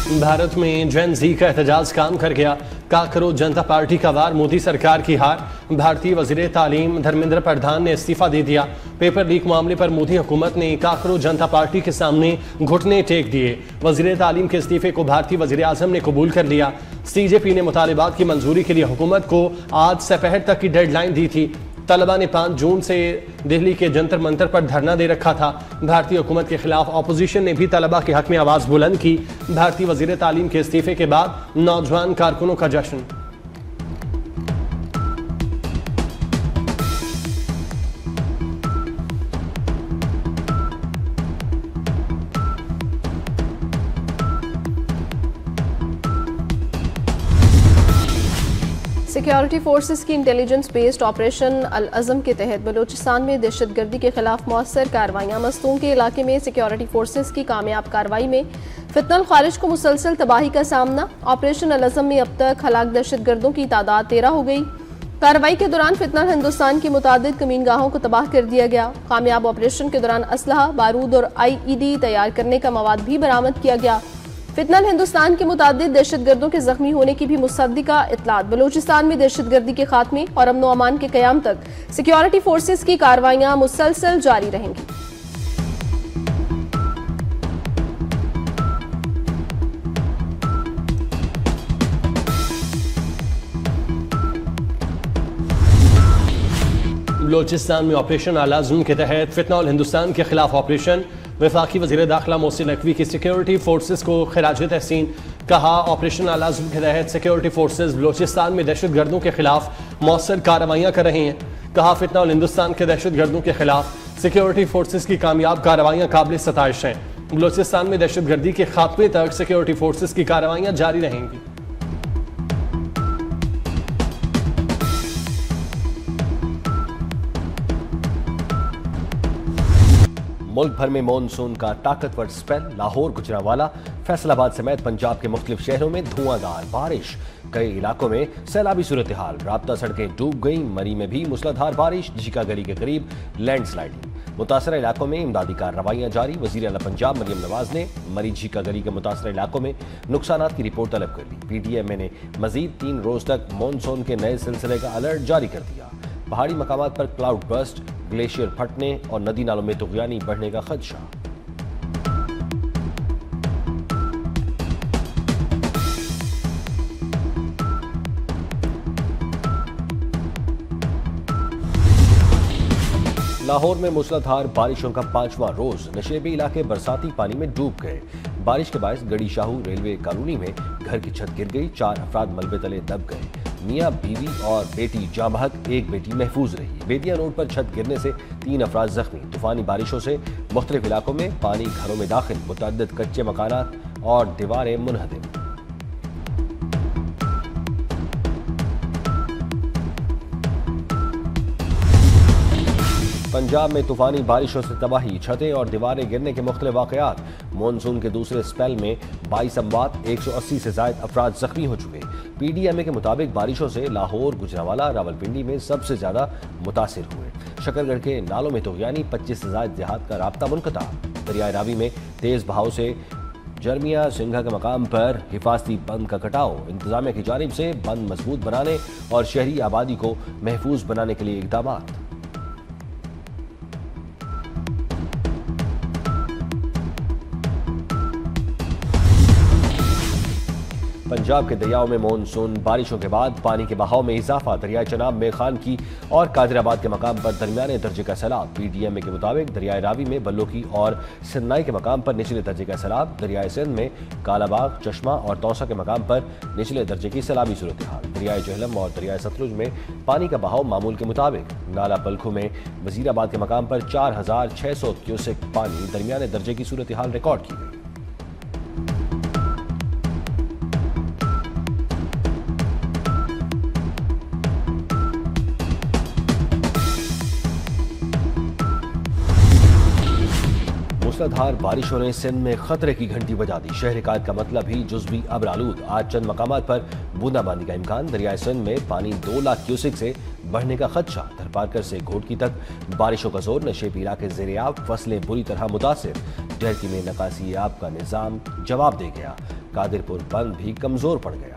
भारत में जेन जी का एहतजाज काम कर गया, काकरो जनता पार्टी का वार, मोदी सरकार की हार। भारतीय वजीर तालीम धर्मेंद्र प्रधान ने इस्तीफा दे दिया। पेपर लीक मामले पर मोदी हुकूमत ने काकरो जनता पार्टी के सामने घुटने टेक दिए। वजीर तालीम के इस्तीफे को भारतीय वजीर आजम ने कबूल कर लिया। CJP ने मुतालिबात की मंजूरी के लिए हुकूमत को आज दोपहर तक की डेडलाइन दी थी। तलबा ने 5 जून से दिल्ली के जंतर मंतर पर धरना दे रखा था। भारतीय हुकूमत के खिलाफ अपोजिशन ने भी तलबा के हक में आवाज़ बुलंद की। भारतीय वजीर तालीम के इस्तीफे के बाद नौजवान कारकुनों का जश्न। सिक्योरिटी फोर्सेस की इंटेलिजेंस बेस्ड ऑपरेशन अल अज़म के तहत बलूचिस्तान में दहशतगर्दी के खिलाफ मौसर कार्रवाइयाँ। मस्तूम के इलाके में सिक्योरिटी फोर्सेस की कामयाब कार्रवाई में फितनल खारिज को मुसलसल तबाही का सामना। ऑपरेशन अल अज़म में अब तक हलाक दहशतगर्दों की तादाद 13 हो गई। कार्रवाई के दौरान फितनल हिंदुस्तान की मुतादिद कमीनगाहों को तबाह कर दिया गया। कामयाब ऑपरेशन के दौरान असलहा, बारूद और IED तैयार करने का मवाद भी बरामद किया गया। फितनल हिंदुस्तान के मुतादिद दहशतगर्दों के जख्मी होने की भी मुसद्दिका इत्तलात। बलूचिस्तान में दहशतगर्दी के खात्मे और अमन व अमान के क़याम तक सिक्योरिटी फोर्सेस की कार्रवाइयाँ मुसलसल जारी रहेंगी। बलूचिस्तान में ऑपरेशन अल अज़म के तहत फितनल हिंदुस्तान के खिलाफ ऑपरेशन। वफाकी वज़ीर दाखिला मोहसिन नकवी की सिक्योरिटी फोर्सेस को खिराज तहसीन। कहा, ऑपरेशन अल अज़म के तहत सिक्योरिटी फोर्सेस बलूचिस्तान में दहशतगर्दों के खिलाफ मौसर कार्रवाइयाँ कर रही हैं। कहा, फितनल हिंदुस्तान के दहशतगर्दों के खिलाफ सिक्योरिटी फोर्सेस की कामयाब कार्रवाइयाँ काबिल सताइश हैं। बलूचिस्तान में दहशतगर्दी के खात्मे तक सिक्योरिटी फोर्सेस की कार्रवाइयाँ जारी रहेंगी। मुल्क भर में मॉनसून का ताकतवर स्पेल। लाहौर, गुजरांवाला, फैसलाबाद समेत पंजाब के मुख्तलिफ शहरों में धुआंधार बारिश। कई इलाकों में सैलाबी सूरत हाल, राब्ता सड़कें डूब गईं। मरी में भी मूसलाधार बारिश, झीका गली के करीब लैंडस्लाइडिंग। मुतासरा इलाकों में इमदादी कार्रवाइयाँ जारी। वज़ीर आला पंजाब मरियम नवाज ने मरी झीका गली के मुतासरा इलाकों में नुकसानात की रिपोर्ट तलब कर ली। PTM ने मजीद 3 रोज तक मॉनसून के नए सिलसिले का अलर्ट जारी कर दिया। पहाड़ी मकामात पर क्लाउड बर्स्ट, ग्लेशियर फटने और नदी नालों में तुग़यानी बढ़ने का खदशा। लाहौर में मूसलाधार बारिशों का 5वां रोज। नशेबी इलाके बरसाती पानी में डूब गए। बारिश के बायस गड़ी शाहू रेलवे कॉलोनी में घर की छत गिर गई। 4 अफराद मलबे तले दब गए। मियाँ, बीवी और बेटी जाँ बहक, एक बेटी महफूज रही। बेतिया रोड पर छत गिरने से 3 अफराद जख्मी। तूफानी बारिशों से मुख्तलिफ इलाकों में पानी घरों में दाखिल। मुतअद्दिद कच्चे मकानात और दीवारें मुनहदिम। पंजाब में तूफानी बारिशों से तबाही, छतें और दीवारें गिरने के मुख्तलिफ वाक़यात। मॉनसून के दूसरे स्पेल में 22 अमवात, 180 से ज़ायद अफराद जख्मी हो चुके। PDMA के मुताबिक बारिशों से लाहौर, गुजरांवाला, रावलपिंडी में सबसे ज़्यादा मुतासिर हुए। शकरगढ़ के नालों में तुग़यानी, 25 से ज़ायद देहात का राब्ता मुनक़ता। दरियाए रावी में तेज़ बहाव से जरमिया सिंघा के मकाम पर हिफाजती बंद का कटाव। इंतज़ामिया की जानिब से बंद मजबूत बनाने और शहरी आबादी को महफूज बनाने के लिए इक़दामात। पंजाब के दरियाओं में मॉनसून बारिशों के बाद पानी के बहाव में इजाफा। दरियाए चनाब में खान की और कादिराबाद के मकाम पर दरमियाने दर्जे का सैलाब। PDMA के मुताबिक दरियाए रावी में बल्लोकी और सिन्नाई के मकाम पर निचले दर्जे का सैलाब। दरियाए सिंध में कालाबाग, चश्मा और तौसा के मकाम पर निचले दर्जे की सैलाबी सूरत हाल। दरियाए जहलम और दरियाए सतलुज में पानी का बहाव मामूल के मुताबिक। नाला पलखू में वजीराबाद के मकाम पर 4600 क्यूसेक पानी दरमियाने दर्जे की सूरत हाल रिकॉर्ड की गई। मूसलाधार बारिशों ने सिंध में खतरे की घंटी बजा दी। शहर कायद का मतलब ही जुज़वी अब्र आलूद। आज चंद मकामात पर बूंदाबांदी का इम्कान। दरियाए सिंध में पानी 2 लाख क्यूसेक से बढ़ने का खदशा। थरपारकर से घोटकी तक बारिशों का जोर। नशेबी इलाके ज़ेर-ए-आब, फसलें बुरी तरह मुतासिर। जहरकी में नकासी आब का निज़ाम जवाब दे गया। कादिरपुर बंद भी कमजोर पड़ गया।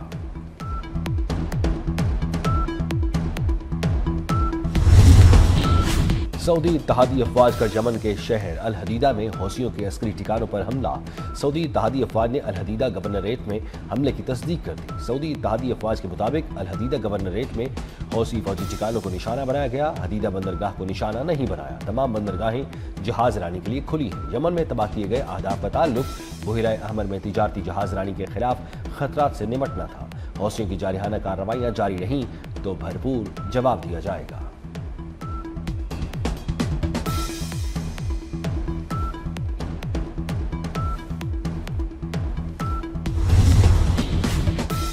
सऊदी इत्तेहादी अफवाज का यमन के शहर अल हदीदा में हौसियों के अस्करी ठिकानों पर हमला। सऊदी इत्तेहादी अफवाज ने अल हदीदा गवर्नरेट में हमले की तस्दीक कर दी। सऊदी इत्तेहादी अफवाज के मुताबिक अल हदीदा गवर्नरेट में हौसी फौजी ठिकानों को निशाना बनाया गया। हदीदा बंदरगाह को निशाना नहीं बनाया। तमाम बंदरगाहें जहाज रानी के लिए खुली हैं। यमन में तबाह किए गए अहदाफ का ताल्लुक बुहिरा अहमर में तिजारती जहाज रानी के खिलाफ खतरात से निमटना था। हौसियों की जारिहाना कार्रवाइयां जारी रहीं तो भरपूर जवाब दिया जाएगा।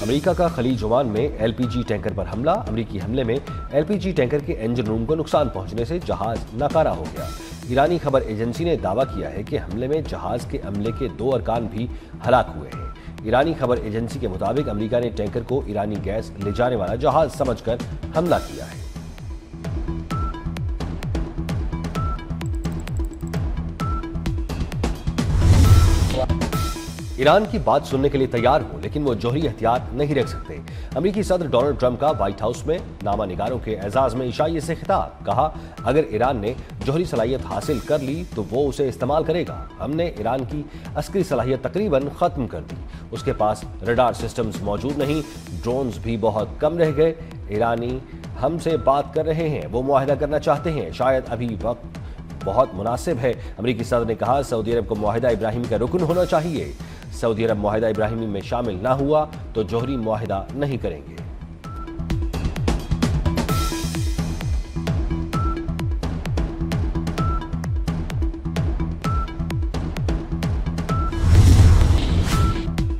अमेरिका का खलीज ओमान में एलपीजी टैंकर पर हमला। अमेरिकी हमले में एलपीजी टैंकर के इंजन रूम को नुकसान पहुंचने से जहाज नाकारा हो गया। ईरानी खबर एजेंसी ने दावा किया है कि हमले में जहाज के अमले के 2 अरकान भी हलाक हुए हैं। ईरानी खबर एजेंसी के मुताबिक अमेरिका ने टैंकर को ईरानी गैस ले जाने वाला जहाज समझकर हमला किया है। ईरान की बात सुनने के लिए तैयार हूं, लेकिन वो जौहरी हथियार नहीं रख सकते। अमेरिकी सदर डोनाल्ड ट्रंप का व्हाइट हाउस में नामा निगारों के एजाज में ईशाई से खिताब। कहा, अगर ईरान ने जौहरी सलाहियत हासिल कर ली तो वो उसे इस्तेमाल करेगा। हमने ईरान की अस्करी सलाहियत तकरीबन खत्म कर दी। उसके पास रडार सिस्टम्स मौजूद नहीं, ड्रोन्स भी बहुत कम रह गए। ईरानी हमसे बात कर रहे हैं, वो मुआहिदा करना चाहते हैं। शायद अभी वक्त बहुत मुनासिब है। अमेरिकी सदर ने कहा, सऊदी अरब को मुआहिदा इब्राहिमी का रुकन होना चाहिए। सऊदी अरब मुआहिदा इब्राहिमी में शामिल ना हुआ तो जौहरी मुआहिदा नहीं करेंगे।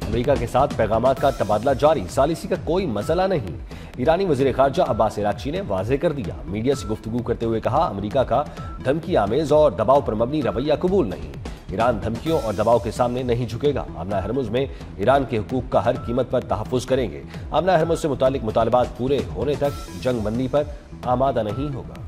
अमेरिका के साथ पैगामात का तबादला जारी, सालिसी का कोई मसला नहीं। ईरानी वजीर खारजा अब्बास इराक्ची ने वाज़ेह कर दिया। मीडिया से गुफ्तगू करते हुए कहा, अमेरिका का धमकी आमेज और दबाव पर मबनी रवैया कबूल नहीं। ईरान धमकियों और दबाव के सामने नहीं झुकेगा। आमना हरमुज में ईरान के हुकूक का हर कीमत पर तहफ़्फ़ुज़ करेंगे। आमना हरमुज से मुतालिक मुतालबात पूरे होने तक जंग बंदी पर आमादा नहीं होगा।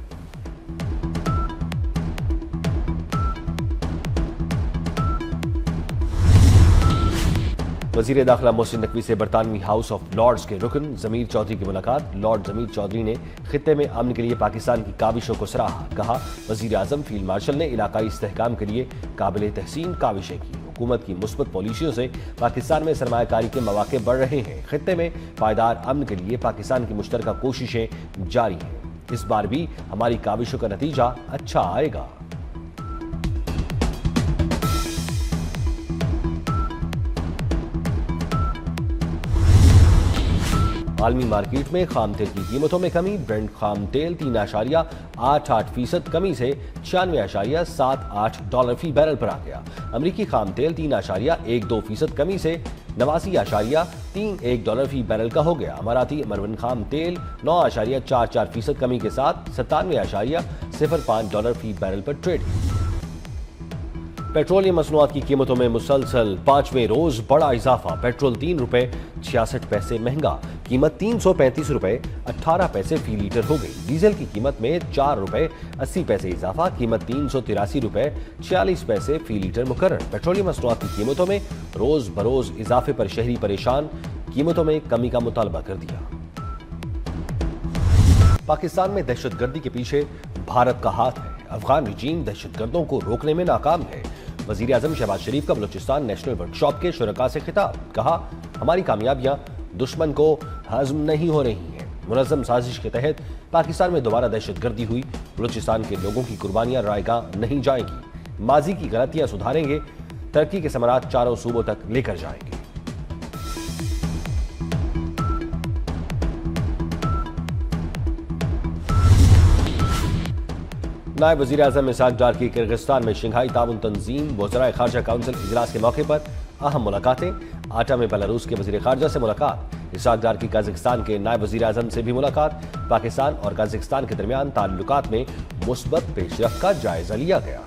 वज़ीर दाखिला मोहसिन नकवी से बरतानवी हाउस ऑफ लॉर्ड्स के रुकन ज़मीर चौधरी की मुलाकात। लॉर्ड ज़मीर चौधरी ने खित्ते में अमन के लिए पाकिस्तान की काविशों को सराहा। कहा, वज़ीर आज़म फील्ड मार्शल ने इलाकाई इस्तेहकाम के लिए काबिल तहसीन काविशें की। हुकूमत की मुस्बत पॉलिसियों से पाकिस्तान में सरमायाकारी के मौके बढ़ रहे हैं। खित्ते में पायदार अमन के लिए पाकिस्तान की मुश्तरका कोशिशें जारी हैं। इस बार भी हमारी काविशों का नतीजा अच्छा आएगा। आलमी मार्केट में खाम तेल की कीमतों में कमी। ब्रेंट खाम तेल 3.88% कमी से $96.78 फी बैरल पर आ गया। अमरीकी खाम तेल 3.12% कमी से $89.31 फी बैरल का हो गया। अमाराती मरवन खाम तेल 9.44% कमी के साथ $97.05 फी बैरल पर ट्रेड। पेट्रोलियम मसनूआत की कीमतों में मुसलसल 5वें रोज बड़ा इजाफा। पेट्रोल ₹3.66 महंगा, कीमत ₹335.18 फी लीटर हो गई। डीजल की कीमत में ₹4.80 इजाफा, कीमत ₹383.46 फी लीटर मुकर्रर। पेट्रोलियम मसनूआत की कीमतों में रोज बरोज इजाफे पर शहरी परेशान, कीमतों में कमी का मुतालबा कर दिया। पाकिस्तान में दहशतगर्दी के पीछे भारत का हाथ है। अफगान रिजीम दहशतगर्दों को रोकने में नाकाम है। वजीर आजम शहबाज शरीफ का बलूचिस्तान नेशनल वर्कशॉप के शुरका से खिताब। कहा, हमारी कामयाबियां दुश्मन को हजम नहीं हो रही हैं। मुनज़्ज़म साजिश के तहत पाकिस्तान में दोबारा दहशतगर्दी हुई। बलूचिस्तान के लोगों की कुर्बानियां रायगाह नहीं जाएंगी। माजी की गलतियां सुधारेंगे, तरक्की के समरात चारों सूबों तक लेकर जाएंगे। नायब वज़ीर आज़म इसाक डार की किर्गिस्तान में शंघाई ताउन तंजीम वज़राए खारजा काउंसिल इजलास के मौके पर अहम मुलाकातें। आटा में बेलारूस के वज़ीर खारजा से मुलाकात। इसाक डार की कजाकिस्तान के नायब वज़ीर आज़म से भी मुलाकात। पाकिस्तान और कजाकिस्तान के दरमियान ताल्लुकात में मुस्बत पेशरफ्त का जायजा लिया गया।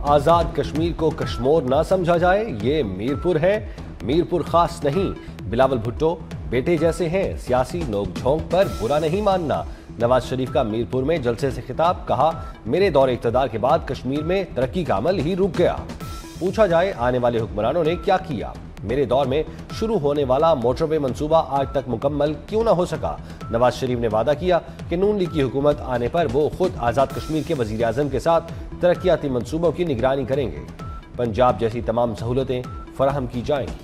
आजाद कश्मीर को कश्मोर ना समझा जाए, ये मीरपुर है, मीरपुर खास नहीं। बिलावल भुट्टो बेटे जैसे हैं, सियासी नोक झोंक पर बुरा नहीं मानना। नवाज शरीफ का मीरपुर में जलसे से खिताब, कहा मेरे दौरे इक़्तिदार के बाद कश्मीर में तरक्की का अमल ही रुक गया। पूछा जाए आने वाले हुक्मरानों ने क्या किया, मेरे दौर में शुरू होने वाला मोटरवे मंसूबा आज तक मुकम्मल क्यों ना हो सका। नवाज शरीफ ने वादा किया कि नून लीग की हुकूमत आने पर वो खुद आज़ाद कश्मीर के वज़ीर आज़म के साथ तरक्याती मंसूबों की निगरानी करेंगे। पंजाब जैसी तमाम सहूलतें फराहम की जाएंगी।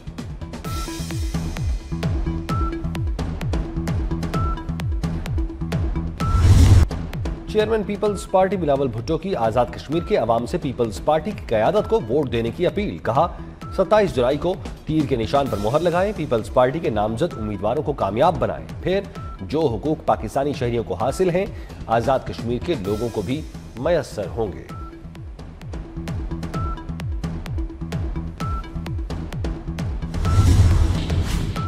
चेयरमैन पीपल्स पार्टी बिलावल भुट्टो की आज़ाद कश्मीर के अवाम से पीपल्स पार्टी की क़यादत को वोट देने की अपील, कहा 27 जुलाई को तीर के निशान पर मोहर लगाएं, पीपल्स पार्टी के नामजद उम्मीदवारों को कामयाब बनाएं, फिर जो हुकूक पाकिस्तानी शहरियों को हासिल हैं आज़ाद कश्मीर के लोगों को भी मयस्सर होंगे।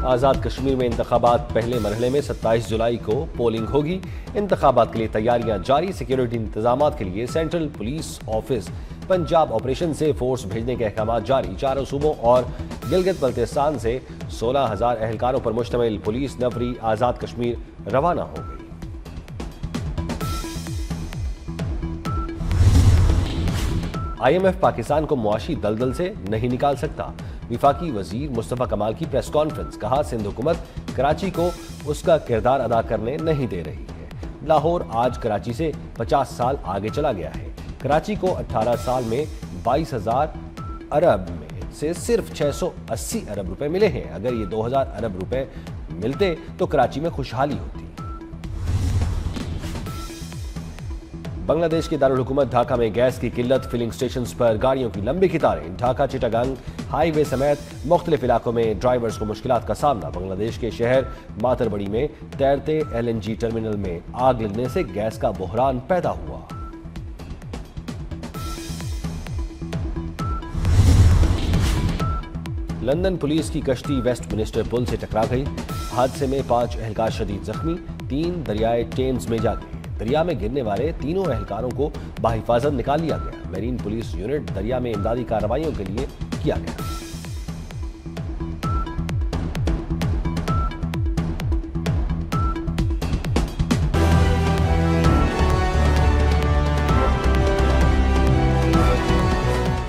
आज़ाद कश्मीर में इंतखाबात पहले मरहले में 27 जुलाई को पोलिंग होगी। इंतखाबात के लिए तैयारियां जारी, सिक्योरिटी इंतजामात के लिए central police office Punjab operation से फोर्स भेजने के अहकाम जारी। चारों सूबों और गिलगित बल्तिस्तान से 16,000 एहलकारों पर मुश्तमिल पुलिस नफरी आज़ाद कश्मीर रवाना हो गई। IMF पाकिस्तान को मुआशी दलदल से नहीं निकाल सकता, विफाकी वजीर मुस्तफा कमाल की प्रेस कॉन्फ्रेंस, कहा सिंध हुकूमत कराची को उसका किरदार अदा करने नहीं दे रही है। लाहौर आज कराची से 50 साल आगे चला गया है। कराची को 18 साल में 22,000 अरब में से सिर्फ 680 अरब रुपए मिले हैं। अगर ये 2,000 अरब रुपए मिलते तो कराची में खुशहाली होती। बांग्लादेश के दारुल हुकूमत ढाका में गैस की किल्लत, फिलिंग स्टेशंस पर गाड़ियों की लंबी कतारें। ढाका चिटागंग हाईवे समेत मुख्तलिफ इलाकों में ड्राइवर्स को मुश्किलात का सामना। बांग्लादेश के शहर मातरबड़ी में तैरते LNG टर्मिनल में आग लगने से गैस का बहरान पैदा हुआ। लंदन पुलिस की कश्ती वेस्टमिनिस्टर पुल से टकरा गई। हादसे में 5 एहलकार शदीद जख्मी, 3 दरियाए टेम्स में जा गए। दरिया में गिरने वाले तीनों एहलकारों को बाहिफाजत निकाल लिया गया। मेरीन पुलिस यूनिट दरिया में इमदादी कार्रवाइयों के लिए किया गया।